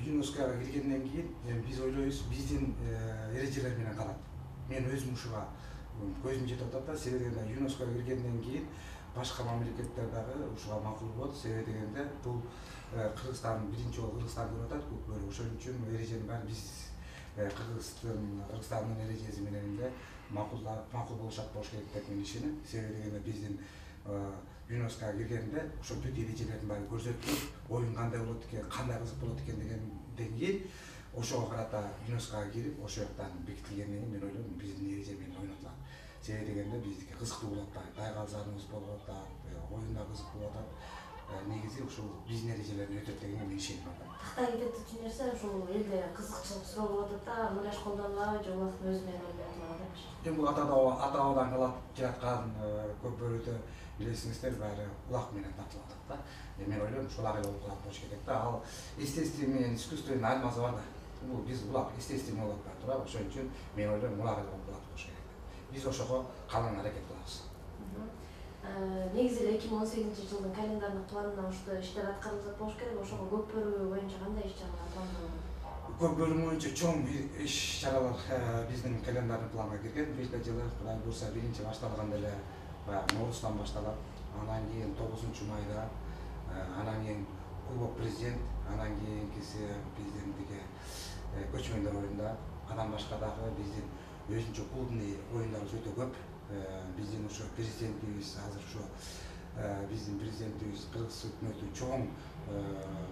ЮНЕСКОга киргенден кийин биз ойлойбуз биздин эрежелер менен калат. Мен өзүм ушуга көзүм жетип атат да, себеби дегенде ЮНЕСКОга киргенден кийин башка мамлекеттер дагы ушуга макул болот. Себеби дегенде бул Кыргызстан биринчи жолу Кыргызстан көрүп атат көкбөрү. Ошон үчүн эреженин баары биз Кыргызстандын эрежеси менен эле макул болушат болуш керек деп мен ишенем. Себеби дегенде биздин ЮНЕСКОга киргенде ошол бүт эрежелердин баары көрсөтүлүп, оюн кандай болот экен, кандай кызык болот экен дегенден кийин ошого карата ЮНЕСКОга кирип, ошол жактан бекитилгенден кийин мен ойлойм биздин эреже менен ойнотулат. Себеби дегенде биздики кызыктуу болуп атат, тайгалзарыбыз болуп атат, оюн да кызык болуп атат. Негизи ушул биздин эрежелерди өтөт дегенге мен ишенип атам. Кытай кетет нерсе ушул элде кызыкчылык суроо болуп атат да, муляж колдонулабы же улактын өзү менен ойноп атабы депчи. Эми бул ата-бабадан калат келаткан көкбөрүдө билесиңиздер баары улак менен тартылып атат да. Мен ойлойм ушул улагай болуп калат болуш керек да. Ал естественный менен искусственный айырмасы бар да. Бул биз улак естественный болуп атпайбы туурабы? Ошон үчүн мен ойлойм улагай болуп калат болуш керек. Биз ошого калың аракет кылабыз. Негизи эле 2018 жылдын календардык планына ушундай иштер аткарылса болуш керек. Ошого көкбөрү боюнча кандай иш-чаралар пландалган? Көкбөрү боюнча чоң иш-чаралар биздин календардык планга кирген. Бир жылы Кудай буйрса биринчи башталганда эле баягы Нооруздан башталат. Анан кийин 9-майда, анан кийин Кубок президент, анан кийинкиси биздин тиги көчмөндөр оюндар. Андан башка дагы биздин өзүнчө клубный оюндарыбыз өтө көп. Биздин ошо президентибиз азыр ошо биздин президентибиз Кыргыз өкмөтү чоң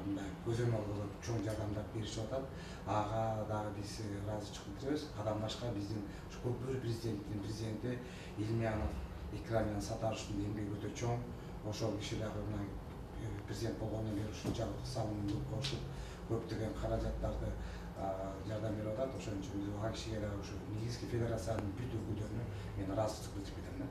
мындай көзөмөл кылып чоң жардамдар беришип атат. Ага дагы биз ыраазычылык билдиребиз. Андан башка биздин көкбөрү президенти Илмиянов Икрамиан Сатаровдун эмгеги өтө чоң. Ошол киши дагы мына президент болгондон бери ушунчалык салымдуу кошуп көптөгөн каражаттарды жардам берип атат. Ошон үчүн биз ал кишиге дагы ушу негизги федерациянын бүт өкүлдөрүнө мен ыраазычылык билдирип кетем да.